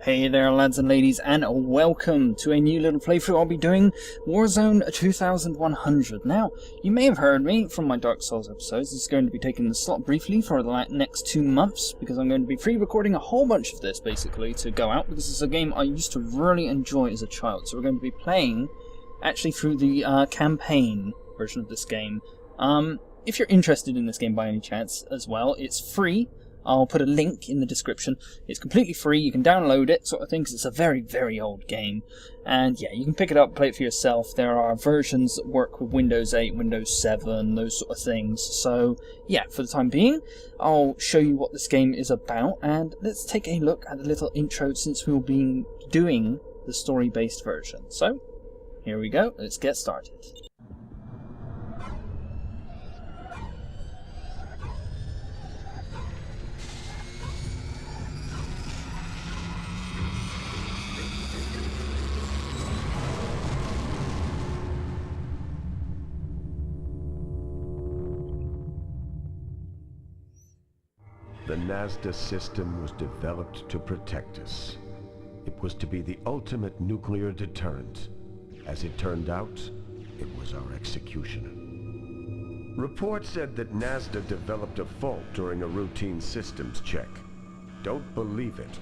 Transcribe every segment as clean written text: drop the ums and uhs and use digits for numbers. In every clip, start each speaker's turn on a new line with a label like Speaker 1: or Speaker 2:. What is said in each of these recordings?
Speaker 1: Hey there lads and ladies, and welcome to a new little playthrough. I'll be doing Warzone 2100. Now, you may have heard me from my Dark Souls episodes. This is going to be taking the slot briefly for the next 2 months, because I'm going to be pre-recording a whole bunch of this, basically, to go out, because it's a game I used to really enjoy as a child. So we're going to be playing, actually, through the campaign version of this game. If you're interested in this game by any chance as well, it's free. I'll put a link in the description. It's completely free, you can download it, sort of thing, because it's a very, very old game. And yeah, you can pick it up, play it for yourself. There are versions that work with Windows 8, Windows 7, those sort of things. So yeah, for the time being, I'll show you what this game is about, and let's take a look at the little intro since we'll be doing the story-based version. So, here we go, let's get started.
Speaker 2: The NASDA system was developed to protect us. It was to be the ultimate nuclear deterrent. As it turned out, it was our executioner. Reports said that NASDA developed a fault during a routine systems check. Don't believe it.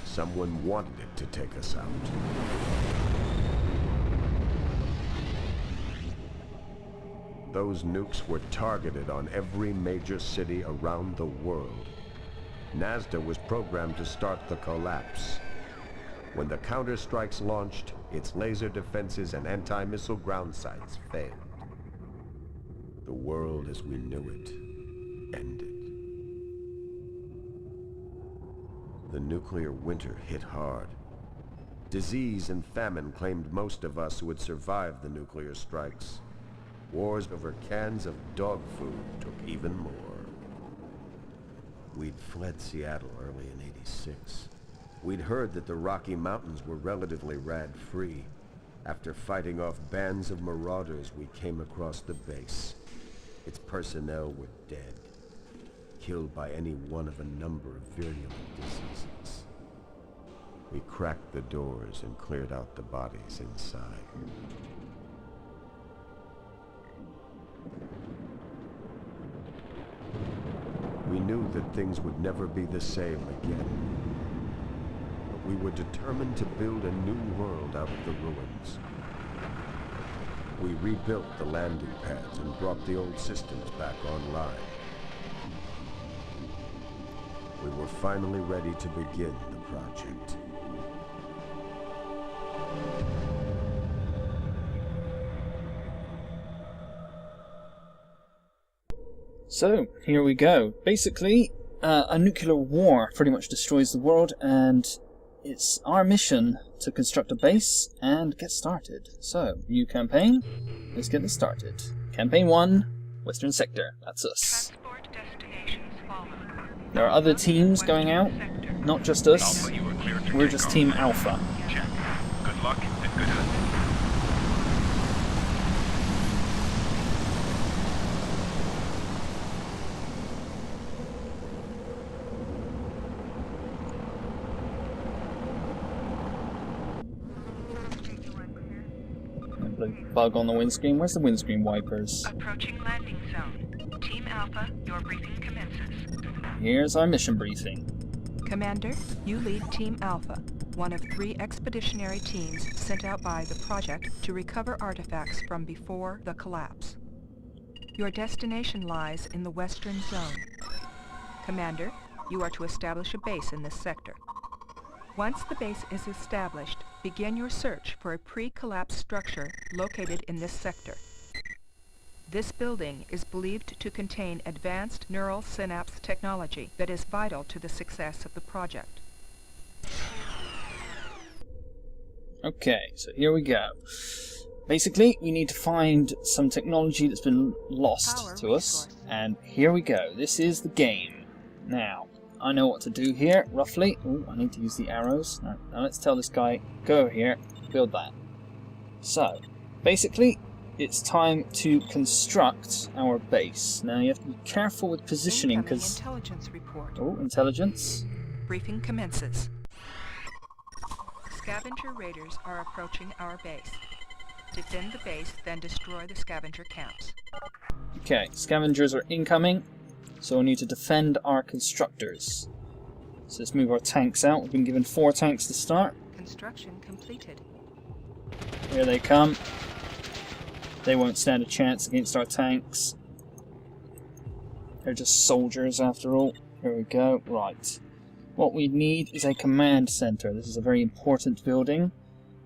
Speaker 2: Someone wanted it to take us out. Those nukes were targeted on every major city around the world. NASDA was programmed to start the collapse. When the counter-strikes launched, its laser defenses and anti-missile ground sites failed. The world as we knew it ended. The nuclear winter hit hard. Disease and famine claimed most of us who would survive the nuclear strikes. Wars over cans of dog food took even more. We'd fled Seattle early in '86. We'd heard that the Rocky Mountains were relatively rad-free. After fighting off bands of marauders, we came across the base. Its personnel were dead, killed by any one of a number of virulent diseases. We cracked the doors and cleared out the bodies inside. We knew that things would never be the same again. But we were determined to build a new world out of the ruins. We rebuilt the landing pads and brought the old systems back online. We were finally ready to begin the project.
Speaker 1: So, here we go. Basically, a nuclear war pretty much destroys the world, and it's our mission to construct a base and get started. So, new campaign, let's get this started. Campaign 1, Western Sector, that's us. There are other teams going out, not just us. We're just Team Alpha.
Speaker 3: Check. Good luck and good hunting.
Speaker 1: Bug on the windscreen. Where's the windscreen wipers?
Speaker 4: Approaching landing zone. Team Alpha, your briefing commences.
Speaker 1: Here's our mission briefing.
Speaker 4: Commander, you lead Team Alpha, one of 3 expeditionary teams sent out by the project to recover artifacts from before the collapse. Your destination lies in the Western Zone. Commander, you are to establish a base in this sector. Once the base is established, begin your search for a pre-collapse structure located in this sector. This building is believed to contain advanced neural synapse technology that is vital to the success of the project.
Speaker 1: Okay, so here we go. Basically, we need to find some technology that's been lost to us, and here we go. This is the game. Now, I know what to do here, roughly. Oh, I need to use the arrows. Now let's tell this guy, go over here, build that. So, basically, it's time to construct our base. Now you have to be careful with positioning, because...
Speaker 4: Intelligence report.
Speaker 1: Oh, intelligence.
Speaker 4: Briefing commences. Scavenger raiders are approaching our base. Defend the base, then destroy the scavenger camps.
Speaker 1: Okay, scavengers are incoming, so we need to defend our constructors. So let's move our tanks out. We've been given 4 tanks to start.
Speaker 4: Construction completed.
Speaker 1: Here they come. They won't stand a chance against our tanks. They're just soldiers after all. Here we go. Right. What we need is a command center. This is a very important building.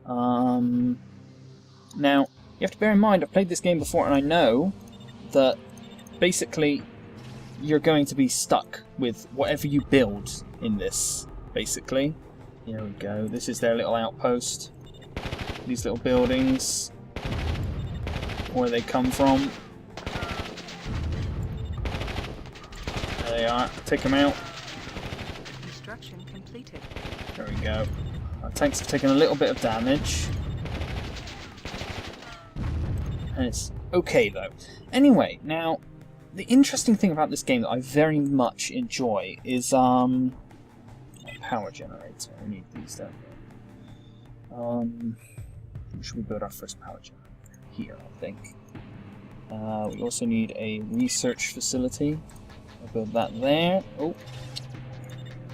Speaker 1: Now, you have to bear in mind, I've played this game before and I know that basically you're going to be stuck with whatever you build in this, basically. Here we go. This is their little outpost. These little buildings. Where they come from. There they are. Take them out.
Speaker 4: Construction completed.
Speaker 1: There we go. Our tanks have taken a little bit of damage. And it's okay though. Anyway, now the interesting thing about this game that I very much enjoy is a power generator. We need these, don't we? Should we build our first power generator? Here, I think. We also need a research facility. I'll build that there. Oh,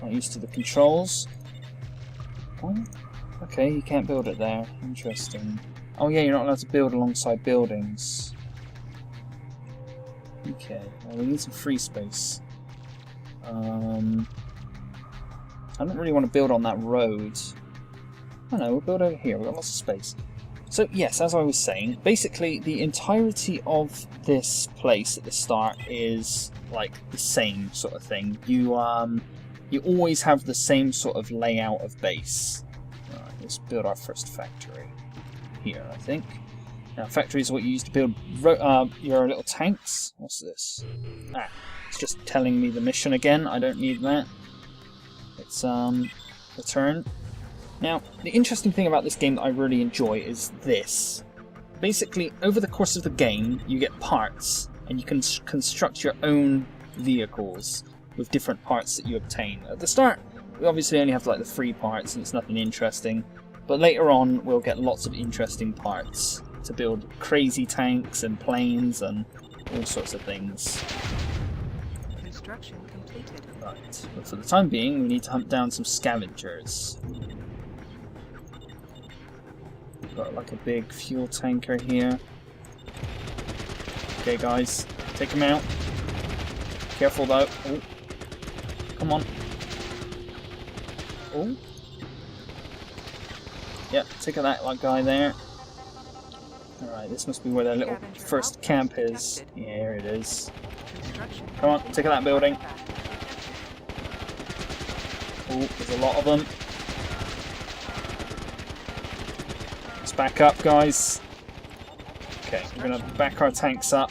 Speaker 1: not used to the controls. Oh, okay, you can't build it there. Interesting. Oh yeah, you're not allowed to build alongside buildings. Okay, well we need some free space. I don't really want to build on that road. I don't know, we'll build over here. We've got lots of space. So yes, as I was saying, basically the entirety of this place at the start is like the same sort of thing. You always have the same sort of layout of base. Alright, let's build our first factory here, I think. Now, factory is what you use to build your little tanks. What's this? Ah, it's just telling me the mission again. I don't need that. Let's return. Now, the interesting thing about this game that I really enjoy is this. Basically, over the course of the game, you get parts, and you can construct your own vehicles with different parts that you obtain. At the start, we obviously only have like the free parts, and it's nothing interesting. But later on, we'll get lots of interesting parts to build crazy tanks and planes and all sorts of things.
Speaker 4: Construction completed.
Speaker 1: Right, but for the time being, we need to hunt down some scavengers. Got like a big fuel tanker here. Okay guys, take him out. Careful though. Oh. Come on. Oh. Yep, take out that guy there. Alright, this must be where their little first camp is. Yeah, here it is. Come on, take out that building. Oh, there's a lot of them. Let's back up, guys. Okay, we're going to back our tanks up.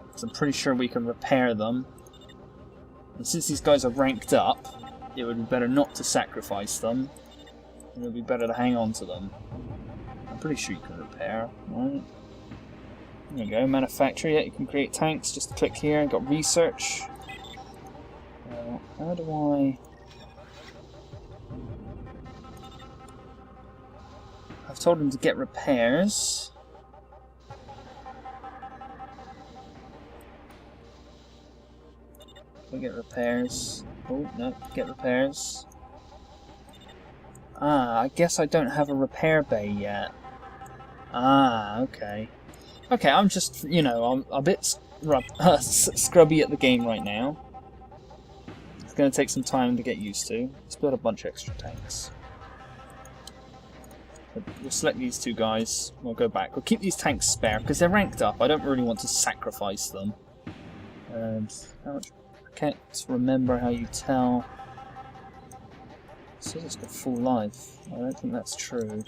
Speaker 1: Because I'm pretty sure we can repair them. And since these guys are ranked up, it would be better not to sacrifice them. It would be better to hang on to them. I'm pretty sure you can repair, right? There you go, manufacture, yeah, you can create tanks, just click here, and got research. How do I... I've told him to get repairs. We get repairs. Oh, no, get repairs. Ah, I guess I don't have a repair bay yet. Ah, okay. Okay, I'm just, you know, I'm a bit scrubby at the game right now. It's going to take some time to get used to. Let's build a bunch of extra tanks. We'll select these two guys. We'll go back. We'll keep these tanks spare because they're ranked up. I don't really want to sacrifice them. And how much? I can't remember how you tell. It says it's got full life. I don't think that's true.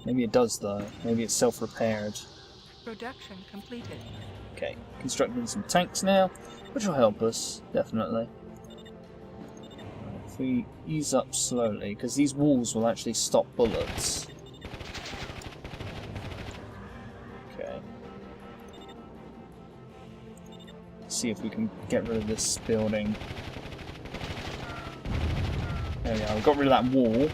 Speaker 1: Maybe it does though. Maybe it's self-repaired.
Speaker 4: Production completed.
Speaker 1: Okay, constructing some tanks now, which will help us, definitely. If we ease up slowly, because these walls will actually stop bullets. Okay. Let's see if we can get rid of this building. There we go, we got rid of that wall.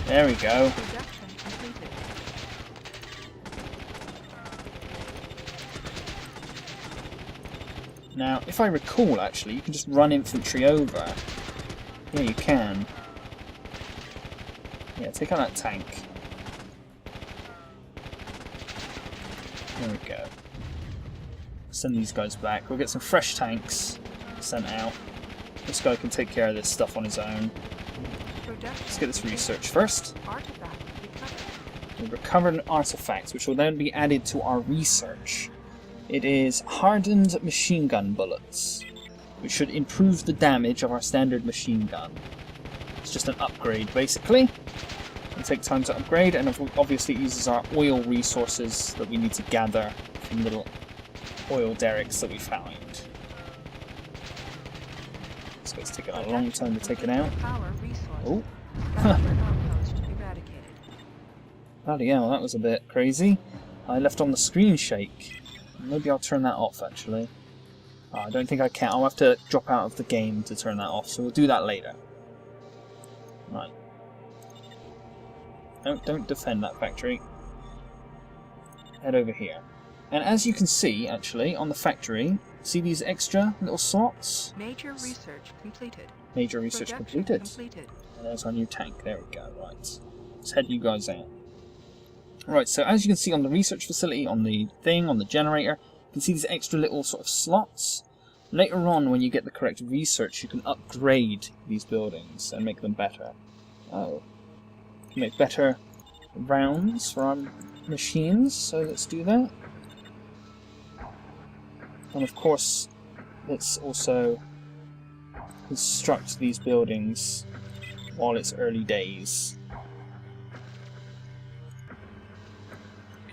Speaker 1: There we go.
Speaker 4: Production completed.
Speaker 1: Now, if I recall, actually, you can just run infantry over. Yeah, you can. Yeah, take out that tank. There we go. Send these guys back. We'll get some fresh tanks sent out. This guy can take care of this stuff on his own. Let's get this research first.
Speaker 4: Artifact recovered.
Speaker 1: We recovered artifacts, which will then be added to our research. It is hardened machine gun bullets, which should improve the damage of our standard machine gun. It's just an upgrade, basically. It'll take time to upgrade, and obviously it uses our oil resources that we need to gather from little oil derricks that we found. So it's taken a long time to take it out.
Speaker 4: Power resource.
Speaker 1: Oh.
Speaker 4: Outpost eradicated.
Speaker 1: Bloody hell, that was a bit crazy. I left on the screen shake. Maybe I'll turn that off, actually. Oh, I don't think I can. I'll have to drop out of the game to turn that off, so we'll do that later. Right. Don't defend that factory. Head over here. And as you can see, actually, on the factory, see these extra little slots?
Speaker 4: Major research completed.
Speaker 1: Major research
Speaker 4: Production
Speaker 1: completed. And there's our new tank. There we go. Right. Let's head you guys out. Right, so as you can see on the research facility, on the thing, on the generator, you can see these extra little sort of slots. Later on, when you get the correct research, you can upgrade these buildings and make them better. Oh. Make better rounds for our machines, so let's do that. And of course, let's also construct these buildings while it's early days.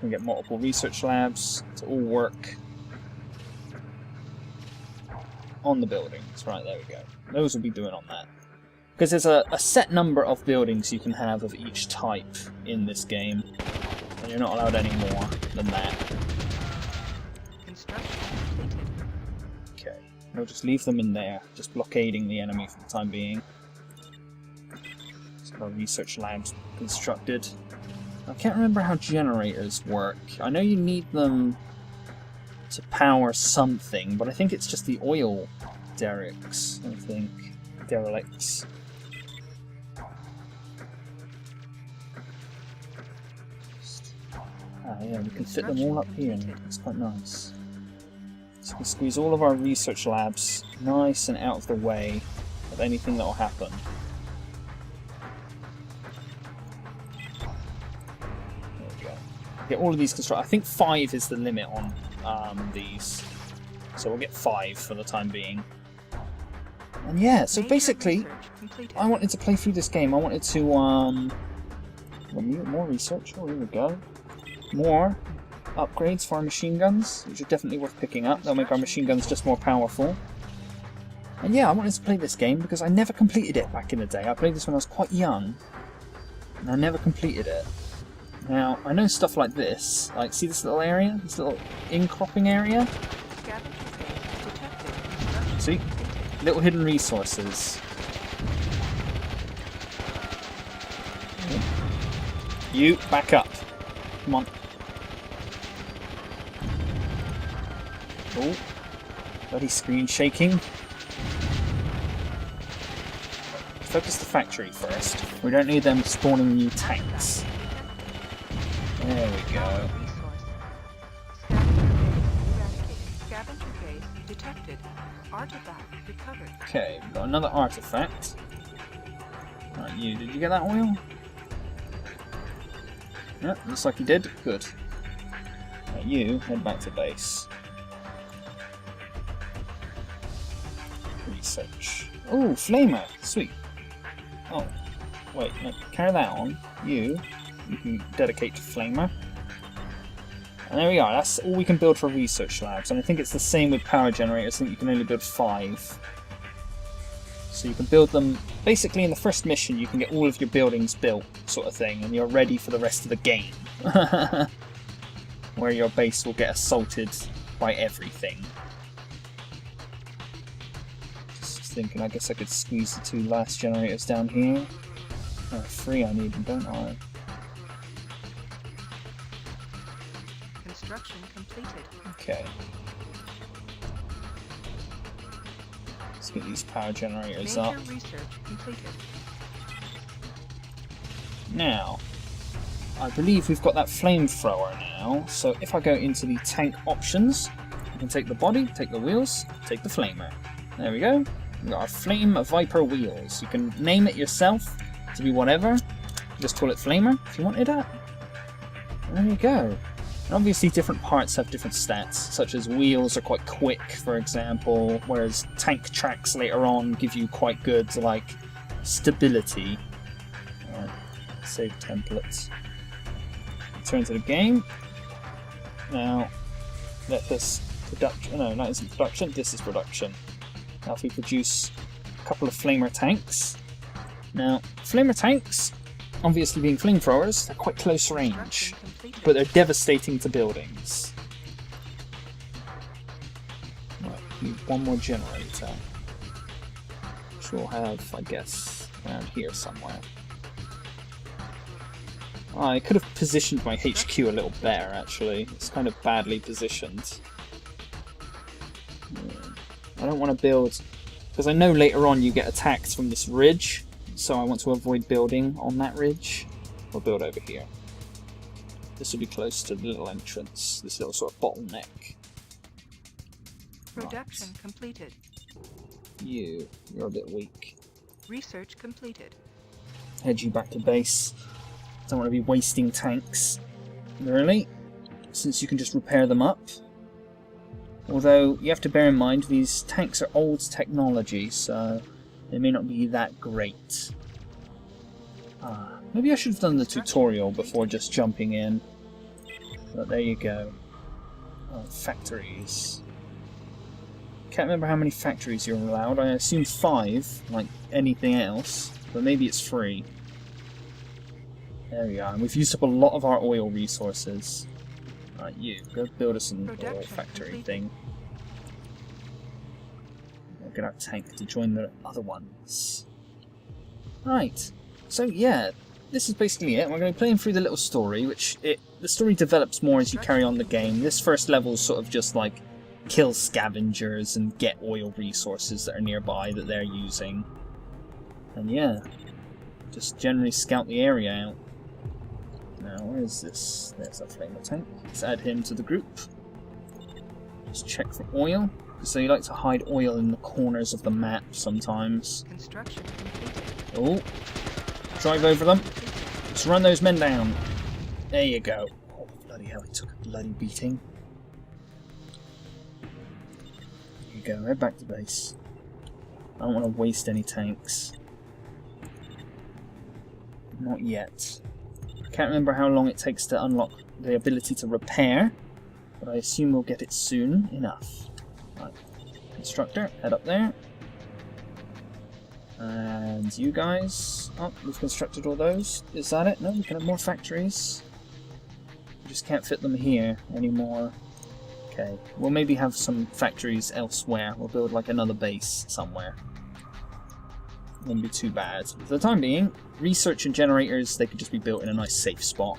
Speaker 1: Can get multiple research labs to all work on the buildings. Right, there we go. Those will be doing on that. Because there's a set number of buildings you can have of each type in this game, and you're not allowed any more than that.
Speaker 4: Construction completed.
Speaker 1: Okay, we'll just leave them in there, just blockading the enemy for the time being. So our research labs constructed. I can't remember how generators work. I know you need them to power something, but I think it's just the oil derricks, I think. Derelicts. Ah yeah, we can fit them all up here, and it's quite nice. So we can squeeze all of our research labs nice and out of the way of anything that will happen. Get all of these constructed. I think 5 is the limit on these, so we'll get 5 for the time being. And yeah, so basically, I wanted to play through this game. I wanted to more research. Oh, here we go. More upgrades for our machine guns, which are definitely worth picking up. They'll make our machine guns just more powerful. And yeah, I wanted to play this game because I never completed it back in the day. I played this when I was quite young, and I never completed it. Now, I know stuff like this, like, see this little area? This little in-cropping area? See? Little hidden resources. You, back up. Come on. Oh. Bloody screen shaking. Focus the factory first. We don't need them spawning new tanks. There we go.
Speaker 4: Scavenger base detected. Artifact recovered.
Speaker 1: Okay, we've got another artifact. Right, you, did you get that oil? Yeah, looks like you did. Good. Right, you, head back to base. Research. Oh, flamer! Sweet. Oh, wait, no, carry that on. You can dedicate to flamer. And there we are, that's all we can build for research labs, and I think it's the same with power generators. I think you can only build 5. So you can build them, basically in the first mission you can get all of your buildings built, sort of thing, and you're ready for the rest of the game. Where your base will get assaulted by everything. Just thinking, I guess I could squeeze the 2 last generators down here. 3 I need them, don't I?
Speaker 4: Construction completed.
Speaker 1: Okay. Let's get these power generators
Speaker 4: Major
Speaker 1: up.
Speaker 4: research completed.
Speaker 1: Now, I believe we've got that flamethrower now, so if I go into the tank options, I can take the body, take the wheels, take the flamer. There we go. We've got our Flame Viper wheels. You can name it yourself to be whatever. Just call it Flamer if you wanted that. There you go. And obviously different parts have different stats, such as wheels are quite quick, for example, whereas tank tracks later on give you quite good, like, stability. Alright, save templates. Return to the game. Now, let this production, no, that isn't production, this is production. Now if we produce a couple of flamer tanks. Now, flamer tanks, obviously being flamethrowers, they're quite close range, but they're devastating to buildings. Right, need one more generator, which we'll have, I guess, around here somewhere. I could have positioned my HQ a little better, actually. It's kind of badly positioned. I don't want to build, because I know later on you get attacked from this ridge, so I want to avoid building on that ridge. I'll build over here. This will be close to the little entrance, this little sort of bottleneck.
Speaker 4: Production completed.
Speaker 1: You're a bit weak.
Speaker 4: Research completed.
Speaker 1: Head you back to base. Don't want to be wasting tanks, really, since you can just repair them up. Although, you have to bear in mind, these tanks are old technology, so they may not be that great. Maybe I should have done the tutorial before just jumping in. But there you go. Oh, factories. Can't remember how many factories you're allowed. I assume 5, like anything else, but maybe it's free. There we are, and we've used up a lot of our oil resources. Right, you, go build us an oil factory thing. We'll get our tank to join the other ones. Right, so yeah, this is basically it. We're going to be playing through the little story, the story develops more as you carry on the game. This first level is sort of just like kill scavengers and get oil resources that are nearby that they're using. And yeah, just generally scout the area out. Now, where is this? There's a flamer tank. Let's add him to the group. Just check for oil. So you like to hide oil in the corners of the map sometimes.
Speaker 4: Construction completed.
Speaker 1: Oh, drive over them. Let's run those men down. There you go. Oh, bloody hell, he took a bloody beating. There you go, head back to base. I don't want to waste any tanks. Not yet. Can't remember how long it takes to unlock the ability to repair, but I assume we'll get it soon enough. Right. Constructor, head up there. And you guys... Oh, we've constructed all those. Is that it? No, we can have more factories. We just can't fit them here anymore. Okay, we'll maybe have some factories elsewhere. We'll build like another base somewhere. Wouldn't be too bad. For the time being, research and generators, they could just be built in a nice safe spot.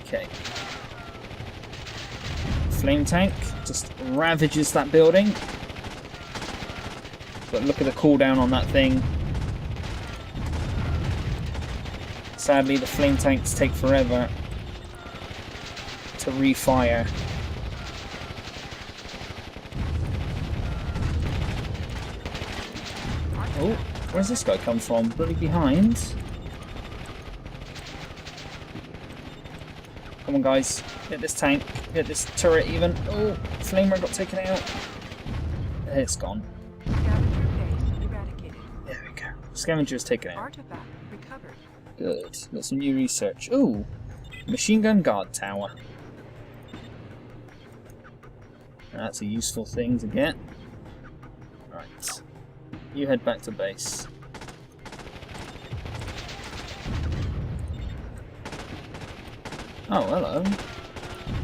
Speaker 1: Okay. Flame tank just ravages that building. But look at the cooldown on that thing. Sadly, the flame tanks take forever to refire. Oh, where's this guy come from? Bloody behind. Come on, guys. Hit this tank. Hit this turret, even. Oh, flamer got taken out. It's gone.
Speaker 4: Scavenger base eradicated.
Speaker 1: There we go. Scavenger's taken out.
Speaker 4: Artifact recovered.
Speaker 1: Good. Got some new research. Ooh, machine gun guard tower. That's a useful thing to get. Right. You head back to base. Oh, hello.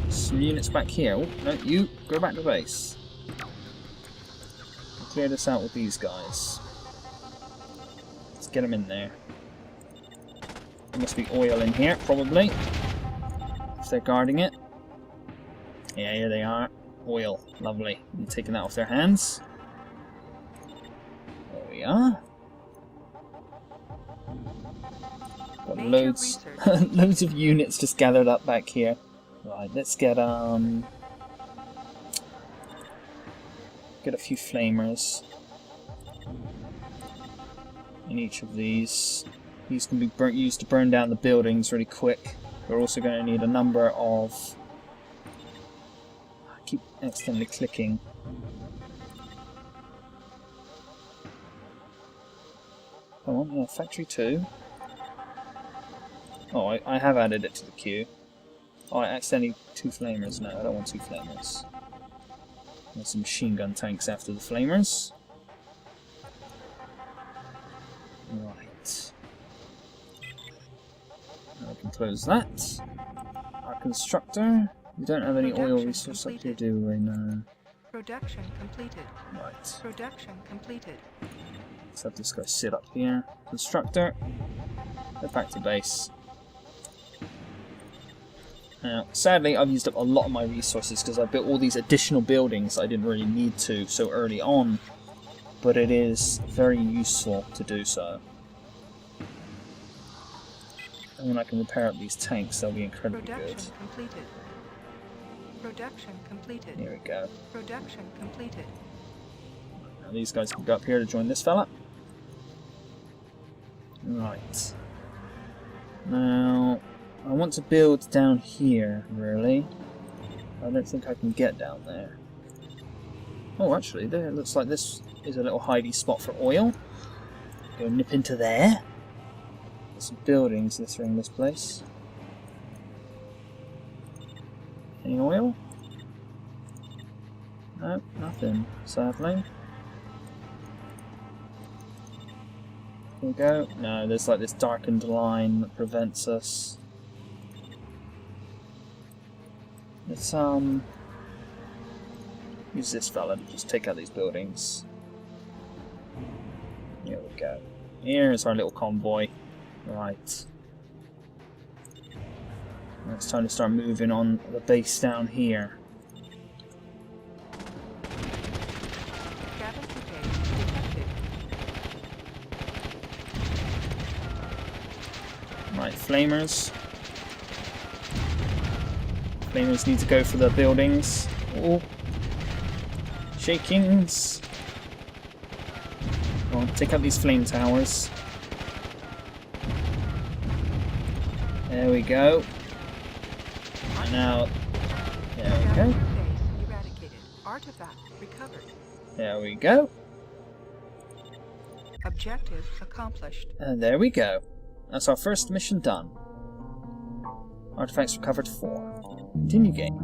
Speaker 1: Some units back here. Oh, no, you go back to base. clear this out with these guys. Let's get them in there. There must be oil in here, probably. If they're guarding it. Yeah, here they are. Oil. Lovely. I'm taking that off their hands. There we are. Got loads, loads of units just gathered up back here. Right, let's get a few flamers in each of these. These can be used to burn down the buildings really quick. We're also going to need a number of... I keep accidentally clicking. Come on, yeah, factory 2. Oh, I have added it to the queue. Oh, I accidentally 2 flamers. No, I don't want 2 flamers. I want some machine gun tanks after the flamers. Right. I can close that. Our constructor. We don't have any oil resource up here, do we? No.
Speaker 4: Production completed.
Speaker 1: Right.
Speaker 4: Production completed.
Speaker 1: Let's have this guy sit up here. Constructor. Go back to base. Now, sadly, I've used up a lot of my resources because I built all these additional buildings I didn't really need to so early on. But it is very useful to do so. And when I can repair up these tanks, they'll be incredibly good.
Speaker 4: Completed. Production completed.
Speaker 1: Here we go.
Speaker 4: Production completed.
Speaker 1: Now these guys can go up here to join this fella. Right. Now, I want to build down here, really. I don't think I can get down there. Oh, actually, there it looks like this is a little hidey spot for oil. Go nip into there. There's some buildings littering this place. Any oil? No, nothing, sadly. Here we go. No, there's like this darkened line that prevents us. Let's use this fella to just take out these buildings. Here we go. Here's our little convoy. Right. Now it's time to start moving on the base down here. Right, flamers. Flamers need to go for the buildings. Oh. Shakings. Come on, take out these flame towers. There we go. And now, there we go.
Speaker 4: Eradicated. Artifact recovered.
Speaker 1: There we go.
Speaker 4: Objective accomplished.
Speaker 1: And there we go. That's our first mission done. Artifacts recovered 4. Continue game.